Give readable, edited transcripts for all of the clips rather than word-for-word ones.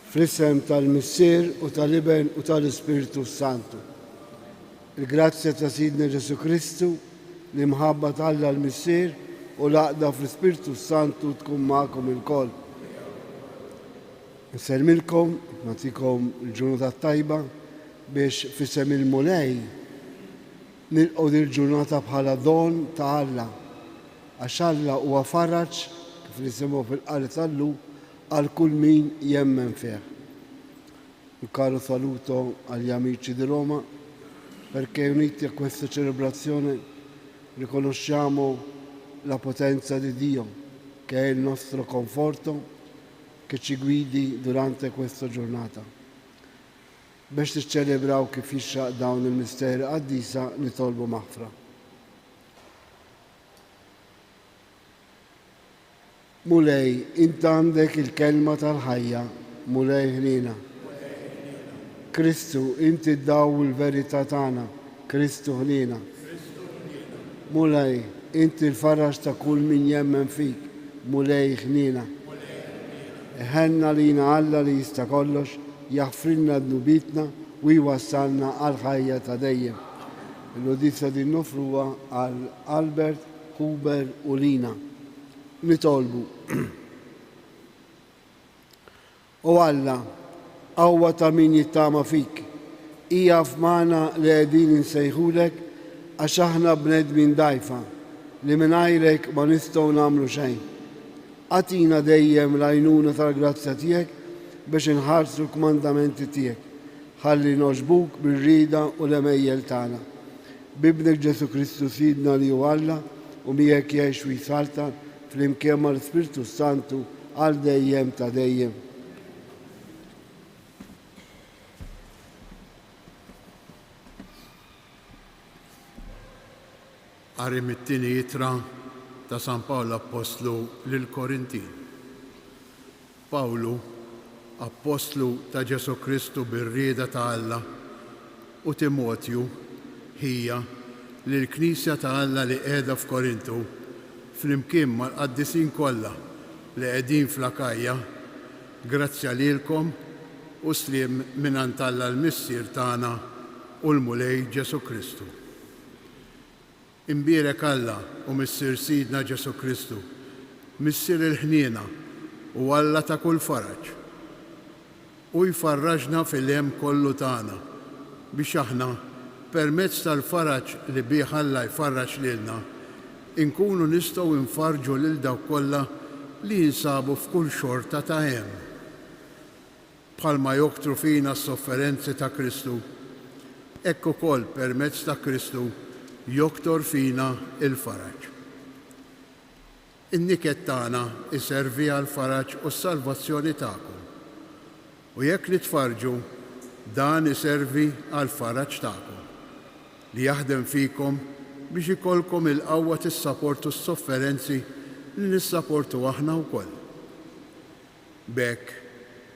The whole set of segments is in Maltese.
Fl-isem tal-Missier u tal-Iben u tal-Ispiritu Santu. Il-grazzja ta' Sidna Ġesu Kristu li mħabba tal-Alla l-Missier u laqda fl-Ispiritu Santu tkun ma'kom il-koll. Nsermilkom, natikom il-ġurnata tajba biex fissem il-mulej nilqgħu il-ġurnata bħala don ta' Alla. Għax Alla huwa farraġ kif nisimgħu fil-qari tal-lu għal kull min jemmen fih. Un caro saluto agli amici di Roma, perché uniti a questa celebrazione riconosciamo la potenza di Dio, che è il nostro conforto, che ci guidi durante questa giornata. Biex tiċċelebraw kif jixraq dawn il-misteri qaddisa nitolbu maħfra. Mulej, int għandek il-kelma tal-ħajja, mulej ħnina. Kristu, inti ddaw il-verità tagħna, Kristu ħnina. Mulej, inti l-farraġ ta' kull min jemmen fik, mulej ħnina. Ħenna lina Alla li jista' kollox, jaħfrilna dnubitna u jwassalna għal-ħajja ta' dejjem. Il-udizza din nofruha għal Albert, Huber u Lina. Nitolbu. U Alla, qawwa ta' min jittama fik, ijaf magħna li qegħdin insejħulek għax aħna bnedmin dgħajfa li mingħajrek ma nistgħu nagħmlu xejn. Għatina dejjem l-għajnuna tal-grazzja tiegħek biex inħarsu l-kmandamenti tiegħek. Ħalli noġbuk bir-rieda u l-emejjel tagħna. Bibnek Ġesu Kristu Sidna li hu Alla u miegħek jgħix u jsalta fl-imkien mal-Spiritu Santu għal dejjem ta' dejjem. Qari mit-tieni jitra ta' San Pawlu Apostlu lil Korintin. Pawlu, Apostlu ta' Ġesu Kristu bir-rieda ta' Alla, u Timotju hija lill-Knisja ta' Alla li qiegħda f'Korintu fl-imkien mal-qaddisin kollha li qegħdin fl-Akajja, grazzja lilkom u sliem mingħand Alla l-Missier tagħna u l-Mulej Ġesu Kristu. Imbierek Alla u Missier Sidna Ġesu Kristu, Missier il-ħniena u Alla ta' kull faraġ. U jfarraġna fil-hemm kollu tagħna biex aħna permezz tal-faraġ li bih Alla jfarraġ lilna inkunu nistgħu nfarġu lil dawk kollha li jinsabu f'kull xorta ta' hemm. Bħalma joktru fina s-sofferenzi ta' Kristu, hekk ukoll permezz ta' Kristu joktor fina il-faraġ. In-niket tagħna iservi għall-faraġ u s-salvazzjoni tagħkom. U jekk li tfarġu, dan iservi għall-faraġ tagħkom li jaħdem fikom biex ikolkom il-qawwa tissapportu s-sofferenzi li nissapportu aħna wkoll. B'hekk,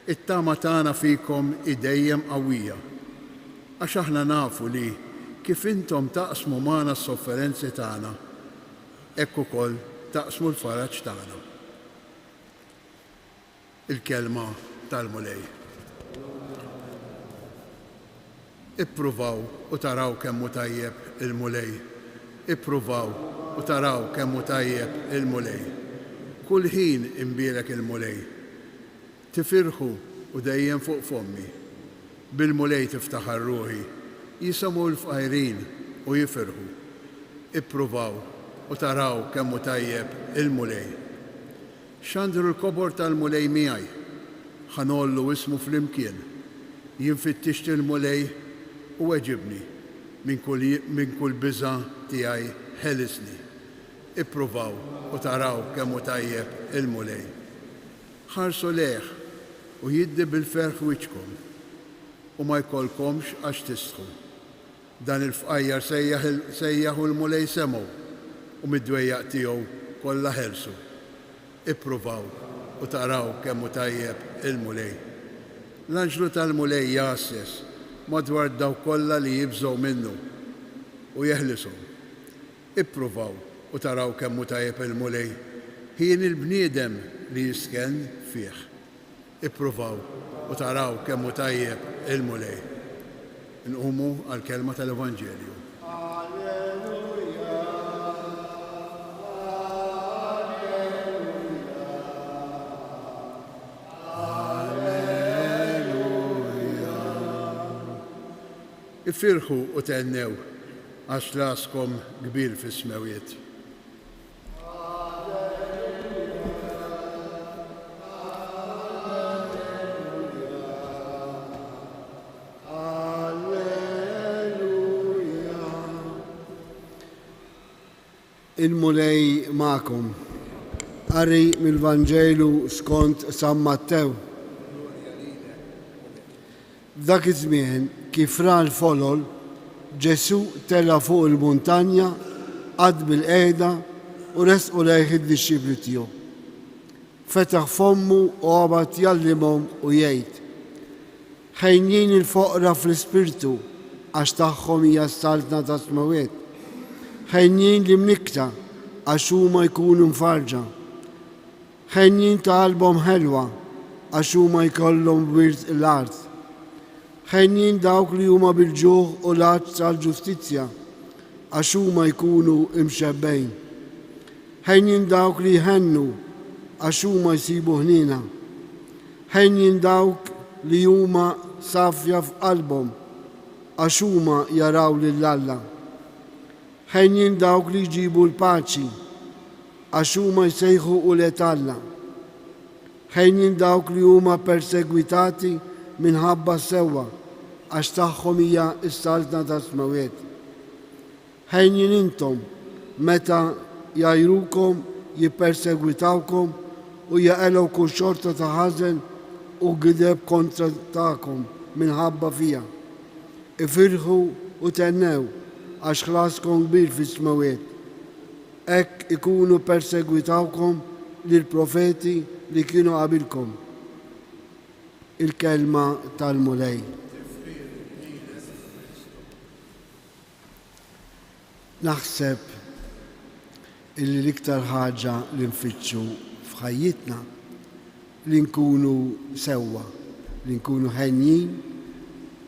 it-tama tagħna fikom dejjem qawwija, għax aħna nafu li kif intom taqsmu magħna s-sofferenzi tagħna, hekk ukoll taqsmu l-faraġ tagħna. Il-kelma tal-Mulej. Ippruvaw u taraw kemm hu tajjeb il-Mulej. Ippruvaw u taraw kemm hu tajjeb il-Mulej. Kull ħin imbierek il-Mulej. Tifirħu u dejjem fuq fommi. Bil-Mulej tiftaħar ruħi, jisamu l-fqajrin u jifirħu. Ippruvaw u taraw kemm hu tajjeb il-Mulej. X'għandru l-kobor tal-Mulej miegħi, ħanollu ismu fl-imkien. Jinfittixti il-Mulej u weġibni minn kull biża' tiegħi ħelisni. Ippruvaw u taraw kemm hu tajjeb il-Mulej. Ħarsu leħ u jiddi bil-ferħ wiċkom u ma jkollkomx għax tistħu. Dan il-fqajjar sejjaħu l-Mulej semgħu u mid-dwejjaq tiegħu kollha ħelsu. Ippruvaw u taraw kemm hu tajjeb il-Mulej. L-anġlu tal-Mulej jasses madwar daw kollha li jibżgħu minnu u jeħlishom. Ippruvaw u taraw kemm hu tajjeb il-Mulej. Ħin il-bniedem li jisken fih. Ippruvaw u taraw kemm hu tajjeb il-mulej. Nqumu għall-kelma tal-Evanġelju. Ifirħu u tennew għax raskom kbir fis-smawiet. Il-mulej ma'kom. Qari mill-Vanġelu skont San Mattew. F'dak iż-żmien kif ra l-folol, Ġesu tela fuq il-muntanja għad bil-qiegħda u resqu lejh id-dixxipli tiegħu. Fetaħ fommu u għabad jallimhom u jgħid: ħejjin il-foqra fl-ispirtu għax tagħhom hija s-saltna ta' smawiet. ħejjin l-imnikta għax huma jkunu mfarġa. ħejjin ta' qalbhom ħelwa għax huma jkollhom wirt l-art. ħejjin dawk li huma bil-ġuħ u l-għaġġ tal-ġustizzja għax huma jkunu imxebbejn. Ħejjin dawk li jħennu għax huma jsibu ħnina. Ħejjin dawk li huma safja f'qalbhom għax huma jaraw lill-Alla. Ħejjin dawk li jġibu l-paċi għax huma jsejħu quliet Alla. Ħejjin dawk li huma persegwitati minħabba sewwa għax tagħhom hija s-saltna ta' smawiet. Ħejjin intom meta jgħajrukom, jippersegwitawkom u jaqelgħu xorta ta' ħażen u gideb kontra tagħkom minħabba fija. Ifirħu u tennew għax ħlaskom kbir fis-smawiet. Hekk ikunu persegwitawkom lill-profeti li kienu qabilkom. Il-kelma tal-mulej. Naħseb illi l-iktar ħaġa li nfittxu f'ħajjitna li nkunu sewwa, li nkunu ħenjin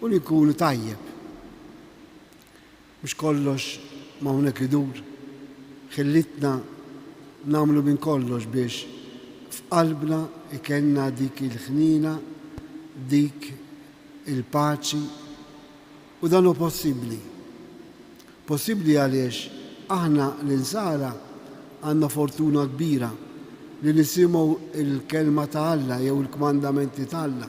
u li nkunu tajjeb. Mhux kollox ma hawnhekk idur, ħillitna nagħmlu minn kollox biex f'qalbna ikenna dik il-ħnina, dik il-paċi u dan hu possibbli. Possibbli għaliex aħna l-insara għandna fortuna kbira li nisimgħu il-kelma ta' Alla jew il-kmandamenti ta' Alla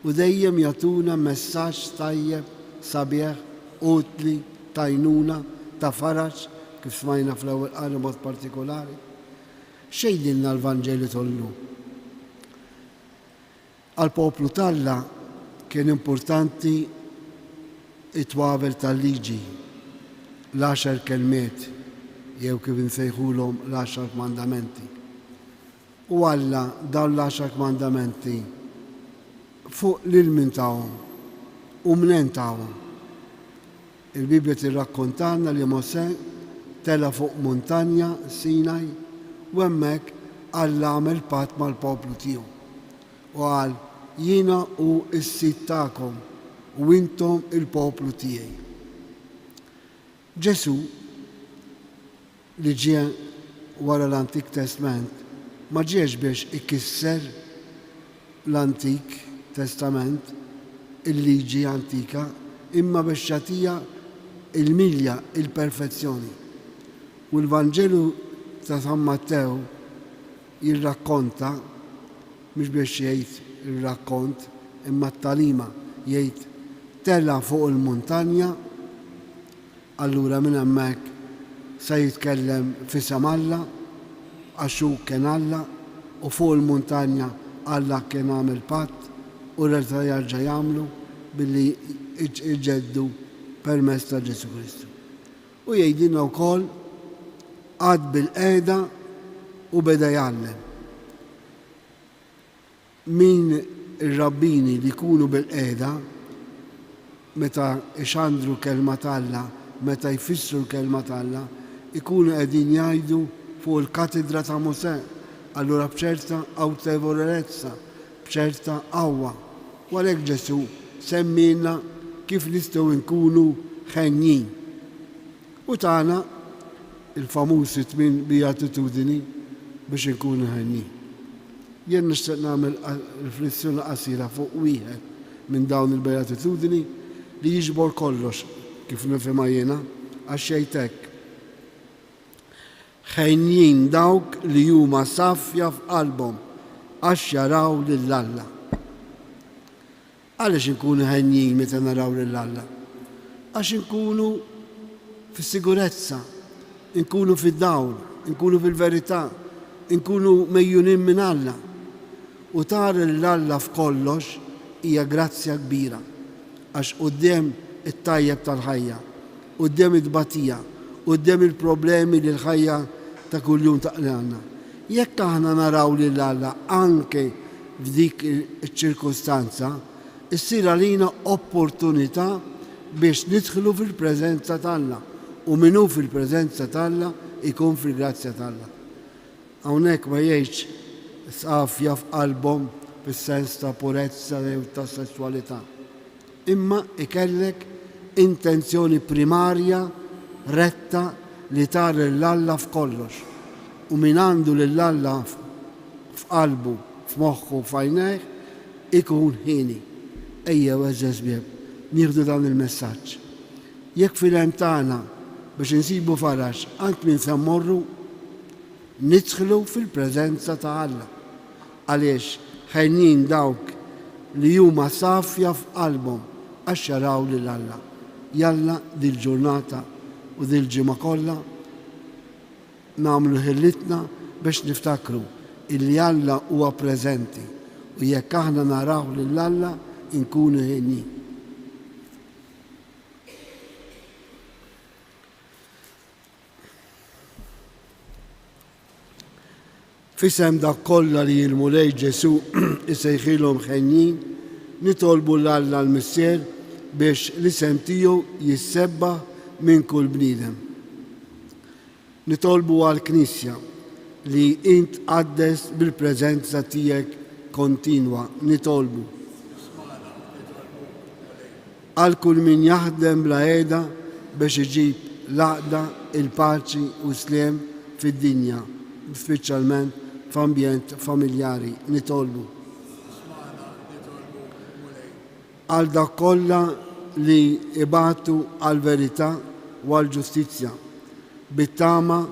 u dejjem jagħtuna messaġġ tajjeb, sabiħ, utli, tajnuna, ta' faraġ, kif smajna fl-ewwel qari mod partikolari. Xejdilna l-Vanġeli tollu. Għal-poplu tal-Alla kien importanti it-twabel tal-liġi, l-10 kelmiet, jew kif nsejħulhom l-10 kmandamenti. U Alla dawn l-10 kmandamenti fuq l-ilmin tagħhom u mnen tagħhom. Il-Bibja tirrakkontanna li Mosè tela fuq muntanja Sinaj u hemmhekk Alla għamel patt mal-poplu tiegħu. U qal: jiena u s-sit tagħkom u intom il-poplu tiegħi. Ġesu li ġie wara l-Antik Testament ma ġiex biex ikisser l-Antik Testament, il-liġi antika, imma biex jagħtiha il-milja, il-perfezzjoni. U l-Vanġelu ta' San Mattew jirrakkonta, mhux biex jgħid ir-rakkont, imma t-talima jgħid tella fuq il-muntanja, allura minn hemmhekk se jitkellem fisem Alla għax hu kien Alla u fuq il-muntanja Alla kien għamel patt u reta jerġa' jagħmlu billi iġġeddu permezz ta' Ġesu Kristu. U jgħidilna wkoll għad bil-qiegħda u beda jgħallem. Min ir-rabbini li jkunu bil-qiegħda meta ixandru kelma Alla, meta jfissru l-kelma Alla, ikunu qegħdin jgħidu fuq il-katedra ta' Mosè, allura b'ċerta awtorevolezza b'ċerta qawwa. U għalhekk Ġesu semmilna kif nistgħu nkunu ħenjin. U tagħna il-famuż it-tmien beatitudini biex nkunu ħenjin. Jien nixtieq nagħmel riflessjoni qasira fuq wieħed minn dawn il-beatitudini li jiġbor kollox kif nifhimha jiena għax xejtek. Ħenjin dawk li huma safja f'qalbhom għax jaraw lill-Alla. Għaliex inkunu ħenjin meta naraw lill-Alla? Għax inkunu fis-sigurezza, inkunu fid-dawl, inkunu fil-verità, inkunu mejjunin minn Alla. U tara lill-Alla f'kollox hija grazzja kbira għax quddiem it-tajjeb tal-ħajja, quddiem it-tbatija, quddiem il-problemi li l-ħajja ta' kuljum taqlilna. Jekk aħna naraw lill-Alla anke f'dik iċ-ċirkostanza, issir għalina opportunità biex nidħlu fil-preżenza tal-Alla u minnu fil-preżenza tal-Alla ikun fil-grazzja tal-Alla. Hawnhekk ma jgħidx safja f'qalbhom fis-sens ta' purezza u ta' sessualità. Imma ikellek intenzjoni primarja retta li tara lill-Alla f'kollox. U min għandu lill-Alla f'qalbu, f'moħħu, f'għajnejh ikun ħini. Ejja eżeż bieb, nieħdu dan il-messaġġ. Jekk fil-hemm tagħna biex insibu farax għand min se mmorru, nidħlu fil-preżenza ta' Alla. Għaliex ħenjin dawk li huma safja f'qalbhom għax jaraw lill-Alla. Jalla dil-ġurnata u dil-ġimgħa kollha nagħmlu ħillitna biex niftakru illi Alla huwa preżenti u jekk aħna naraw lill-Alla inkunu ħenjin. Fisem dak kollha li jilmu lejn Ġesu isejħilhom ħenjin, nitolbu l-Alla l-Missier biex l-isem tiegħu jissebbaħ minn kull bniedem. Nitolbu għall-Knisja li int tqaddes bil-preżenza tiegħek kontinwa, nitolbu. Għal kull min jaħdem bla qiegħda biex iġib l-għaqda, il-paċi u s-sliem fid-dinja, speċjalment f'ambjent familjari, nitolbu. Għal dak kollha li ibatu għal verità u għal ġustizzja, bit-tama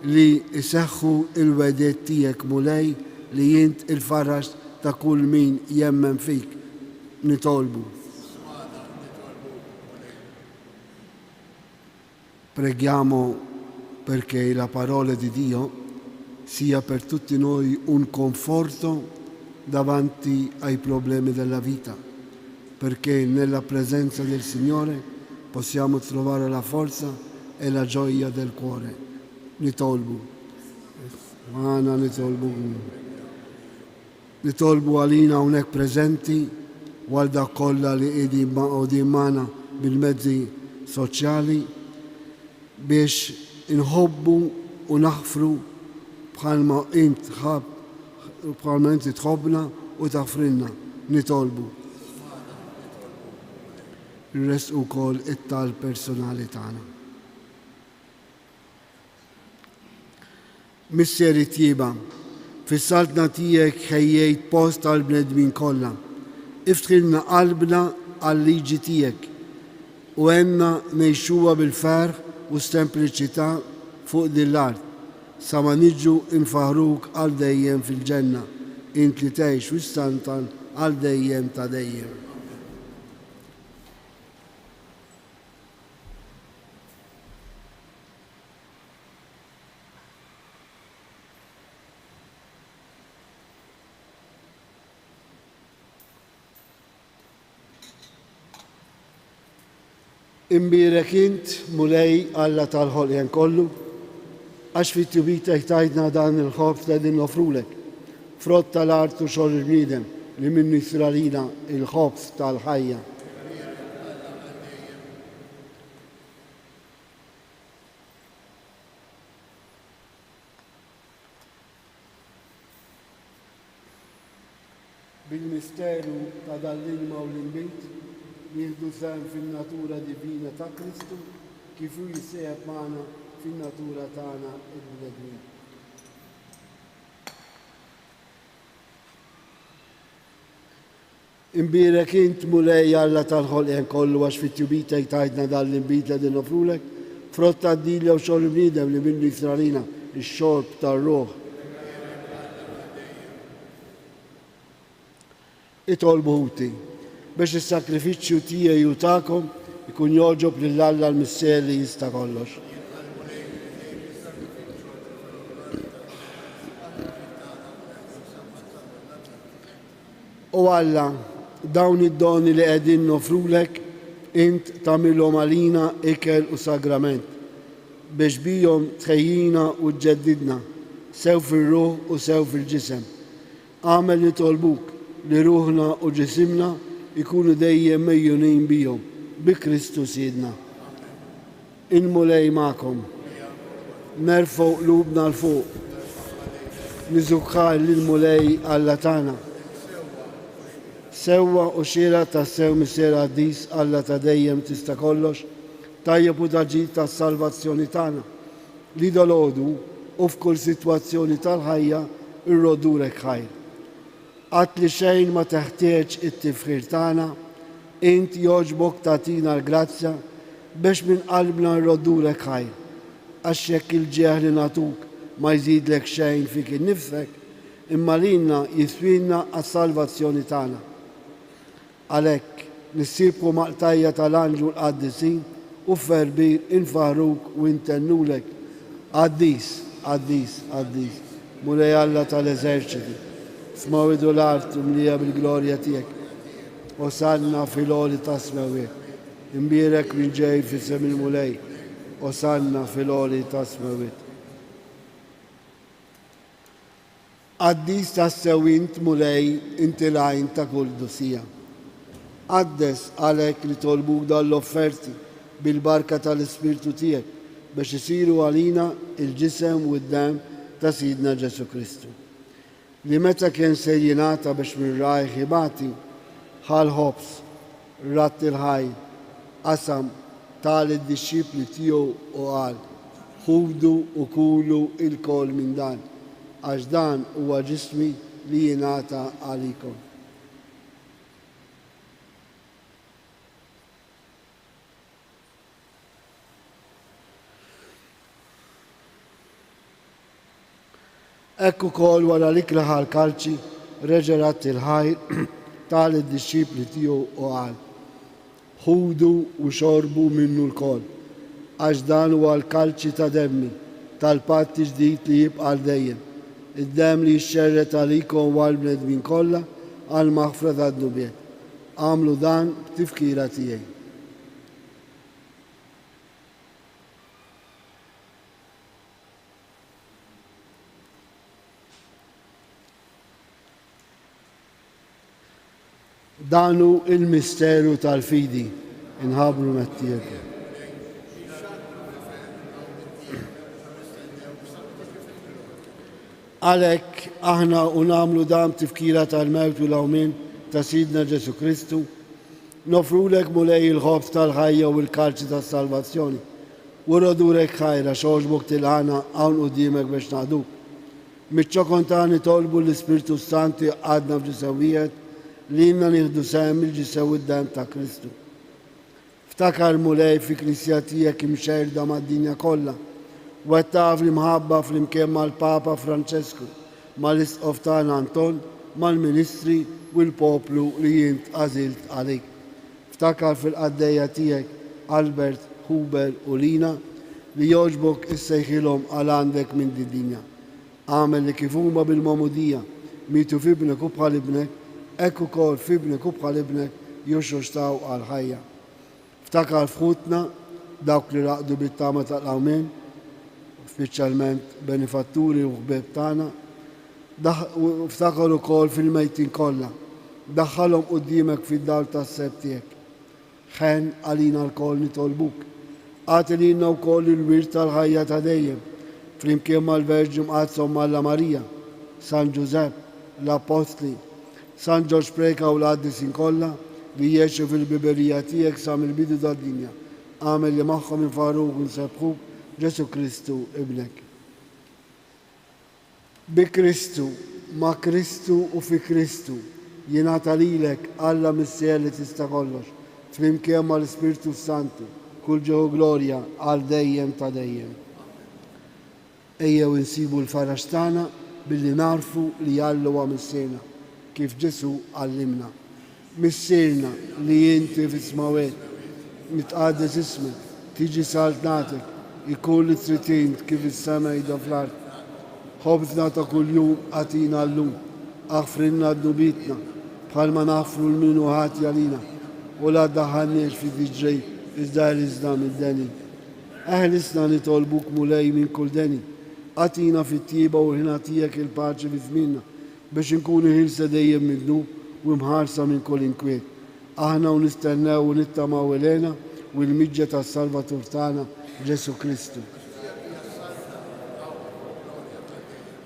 li iseħħu il-wedet tiegħek mulej li jint il-farax ta' kull min jemmen fik, nitolbu. Preghiamo perché la parola di Dio sia per tutti noi un conforto davanti ai problemi della vita, perché nella presenza del Signore possiamo trovare la forza e la gioia del cuore. Nitolbu. Għana nitolbu. Nitolbu għalina hawnhekk preżenti għal dak kollha li qegħdin magħna bil-mezzi soċjali biex inħobbu u naħfru bħalma inti tħobbna u tafrinna, nitolbu. Il-rest ukoll it-tal personali tagħna. Missieri tjiba, fis-saltna tiegħek ħejjejt post għall-bnedmin kollha. Iftħilna qalbna għal-liġi tiegħek u għenna ngħixuha bil-ferħ u sempliċità fuq din l-art. Sa ma niġu infaħruk għal dejjem fil-ġenna, int li tgħix wistantan għal dejjem ta' dejjem. Imbirek int mulej Alla tal-ħolqien kollu, għax fit-tubita jtajtna dan il-ħobż li din nofrulek, frott tal-art u xogħol il-bniedem li minnu jisralina il-ħobż tal-ħajja. bil-misteru ta' dal-ilma u l-inbit, nieħdu sehem fin-natura divina ta' Kristu kif hu jissejjed magħna fin-natura tagħna il-bnedmin. Imbierek int mulej Alla tal-ħolqien kollu għax fit-tjubita jtajdna dal-inbit li din nofrulek, frott għaddilja u xogħol bniedem li minnu jisralina ix-xorb tar-ruħ. Itolbu ħuti biex is-sakrifiċċju tiegħi u tagħkom ikun joġob lil Alla l-Missier li jista' kollox. U Alla, dawn id-doni li qegħdin nofrulek int tagħmilhom għalina ikel u sagrament biex bihom tħejjina u tġeddidna sew fir-ruħ u sew fil-ġisem. Għamel nitolbuk li ruħna u ġisimna ikunu dejjem mejjunin bihom bi Kristu Sidna. Inmulej magħkom, nerfgħu qlubna l fuq, niżukkar lill-mulej Alla tagħna. Sewwa u xiera tas-sew Missier Qaddis Alla ta' dejjem tista' kollox, tajjeb u taġid tas-salvazzjoni tagħna li dalodu u f'kull sitwazzjoni tal-ħajja irrodurek ħajr. Qatt li xejn ma teħtieġ it-tifħir tagħna, int jogħġbok tagħtina l-grazzja biex minn qalbna nroddulek ħajr, għax jekk il-ġeħ li nagħtuk ma jżidlek xejn fik innifsek, imma lilna jiswilna għas-salvazzjoni tagħna. Għalhekk nissibku maqtajja tal-Anġlu l-Qaddisin u f'verbir infaħruk u intennulek. Qaddis, Qaddis, Qaddis, mulej Alla tal-eżerċiti, f'mawridu l-art mlija bil-glorja tiegħek. Osanna fil-għoli ta' smewek, imbierek minn ġej fis-sem il-mulej, osanna fil-għoli ta' smewek. Qaddis tas-sewint mulej inti lajn ta' kull dusija. Qaddes għalhekk li tolbuk dal-offerti bil-barka tal-Ispirtu tiegħek biex isiru għalina il-ġisem u d-dem ta' Sidna Ġesu Kristu. Li meta kien se jingħata biex minn rajħ ibati ħal ħobs, ratt il-ħaj, qasam tal id-disċipli tiegħu u qal, ħudu u kulu il-kol minn dan, għax dan huwa ġismi li jingħata għalikom. Ekku kol wara l-ikla ħal-kalċi reġerat il-ħajr tal id-disċipli tiegħu u qal, ħudu u xorbu minnu l-kol, għax dan huwa l-kalċi ta' demmi tal-patti ġdid li jibqa' dejjem, id-dem li jxxerret għalikom u għall-bnedmin kollha għall-maħfra tad-dubjet. Għamlu dan b'tifkira tiegħi. Danu il-misteru tal-fidi, inħabru met-tiegħek. Għalhekk aħna u nagħmlu dan tifkira tal-mewt u l-awmin ta' Sidna Ġesu Kristu, nofrulek mulej il-ħobs tal-ħajja u l-kalċi tas-salvazzjoni, u rodurek ħajra xogħġbok tilħana hawn quddiemek biex naħduk. Miċ-ċokon tagħni tolbu l-Ispirtu Santi għadna f'ġisewwijiet li jimna nieħdu sehem il-ġisew id-dem ta' Kristu. Ftakar mulej fi Knisja tiegħek imxerda mad-dinja kollha, wettaq fl-imħabba fl-imkien mal-Papa Franċesku, mal-Isqof tagħna Anton, mal-Ministri u l-poplu li jint għażilt għalik. Ftakar fil-qaddejja tiegħek Albert, Huber u Lina li jogħġbok issejħilhom għal għandek minn din-dinja. Għamel li kif huma bil-Magħmudija mietu f'ibnek u bħal ibnek, hekk ukoll f'ibnek u bħal ibnek juxxuxtaw għal ħajja. Ftakar f'ħutna dawk li raqdu bit-tama tal-awmin, speċjalment benifatturi u ħbieb tagħna, ftakar ukoll fil-mejtin kollha, daħħalhom quddiemek fid-dar tas-seb tiegħek. Ħen għalina l-koll nitolbuk. Għati lilna wkoll il-wirt tal-ħajja ta' dejjem, flimkien mal-Verġi Mqaddsa Alla Marija, San Ġusepp, l-Apostli, San Ġorġ Preka u l-qaddisin kollha li jgħixu fil-biberija tiegħek sa mill-bidu tad-dinja. Għamel li magħhom infaruk u nsebħuk Ġesu Kristu ibnek. Bi Kristu, ma' Kristu u fi Kristu jingħata lilek Alla mis-Sjer li tista' kollox, flimkien mal-Ispirtu Santu, kull ġeħu glorja għal dejjem ta' dejjem. Ejjew insibu l-farax tagħna billi narfu li Alla huwa missierna kif Ġesu għallimna. Missierna li inti fis-smawet mitqaddes ismek, tiġi saltnatek, ikun li trid kif is-sema jidha fl-ard. Ħobżna ta' kuljum għatina llum, aħfrinna d-nubitna, bħalma naħfru l-minu ħati għalina, u la daħanniex fi diġġej iżda rizna mid-deni. Eħlisna nitolbuk mulej minn kull deni, għatina fit-tieba u ħina tijek il-paċi fi żminna, biex nkunu ħilsa dejjem midnu u mħarsa minn kull inkwiet. Aħna u nistennew u nittamaw elena u l-miġġa tas-Salvatur tagħna Ġesu Kristu.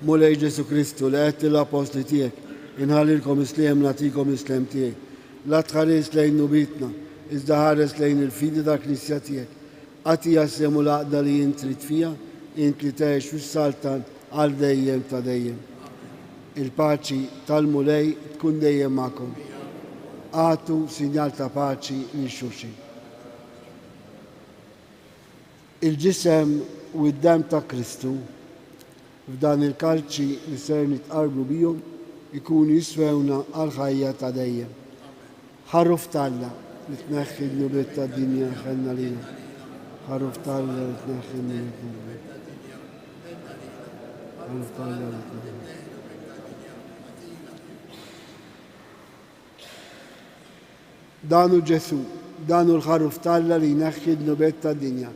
Mulej Ġesu Kristu li għedt l-apostli tiegħek, inħallilkom isliem nagħtikom isliem tiegħek. La tħares lejn nubitna, iżda ħares lejn il-fidi ta' Knisja tiegħek. Għati jassemu l-għaqda li jint trid fiha, int li tgħix fis-saltan għal dejjem ta' dejjem. Il-paċi tal-mulej tkun dejjem magħkom. Għatu sinjal ta' paċi lil xulxin. Il-ġisem u d-dem ta' Kristu f'dan il-kalċi li ser nitqarbu bihom ikunu jiswewna għal ħajja ta' dejjem. Ħarruf Alla li tneħħi n-nubiet ta' dinja ħenna lina. Ħarruf Alla li tneħħi n-nubiet ta' dinja. Ħarruf Alla li tneħħi. Danu Ġesu, danu l-ħarruf Alla li jneħħi n-nubiet ta' dinja.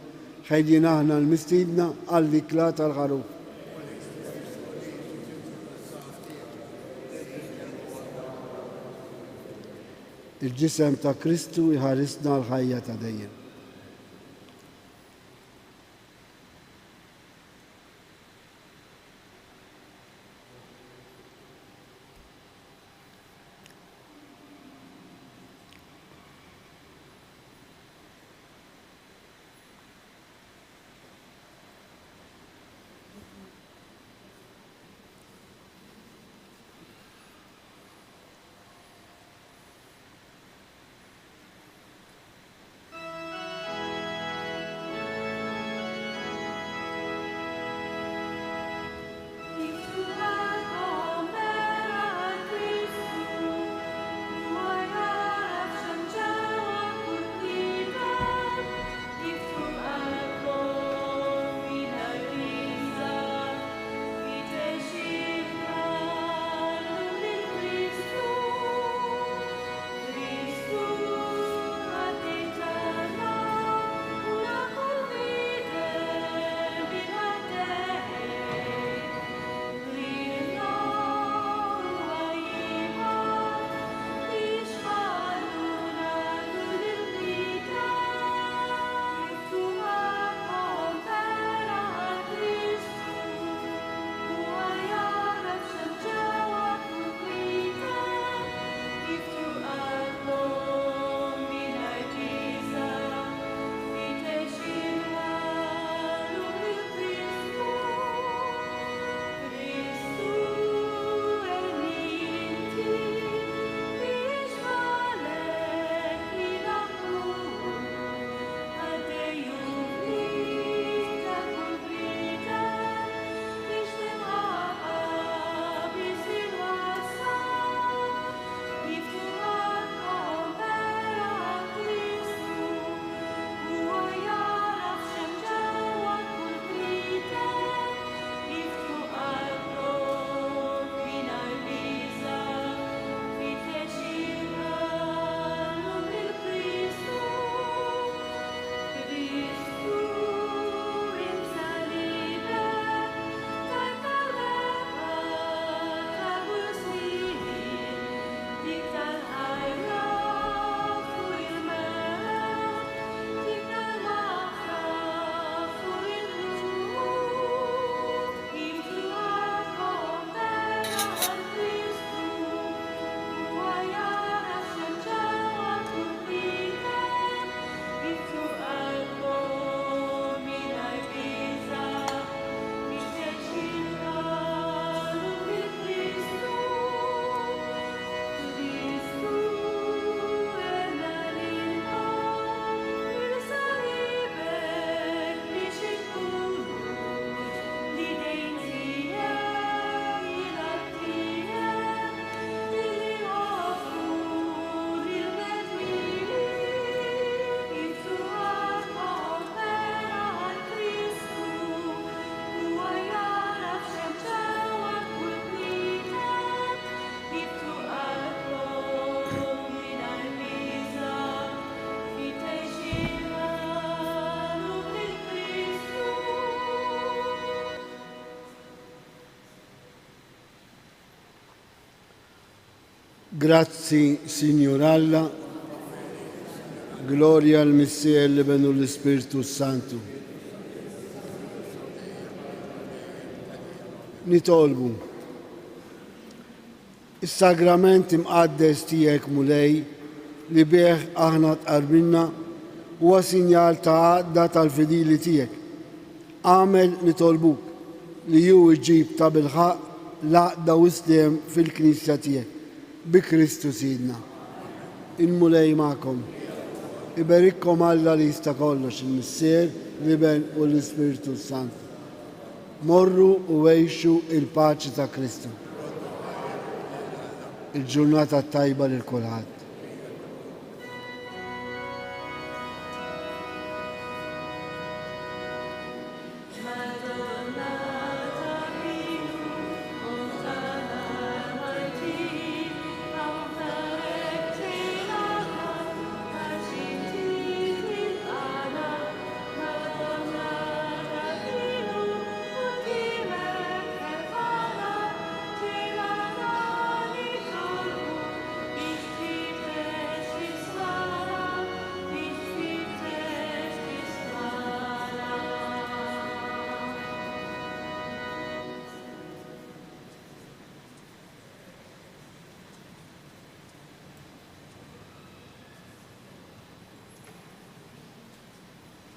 ħejjin aħna l-mistidna għall-ikla tal-ħarruf. Il-ġisem ta' Kristu jħarisna l-ħajja ta' dejjem. Grazzi, Signor Alla, gloria al Messia, l-Ibn u l-Ispirtu Santu. Nitolbu, is-sagrament imqaddes tiegħek mulej li bih aħna tqarbilna huwa sinjal ta' għaqda tal-fidili tiegħek. Għamel nitolbuk li ju iġib ta' bilħaq l-għaqda u sliem fil-Knisja tiegħek bi Kristu Sidna. Il-mulej magħkom. Iberikkom Alla li jista' kollox il-Missier, l-Ibn u l-Ispirtu Santu. Morru u għejxu il-paċi ta' Kristu. Il-ġurnata tajba lil kulħadd.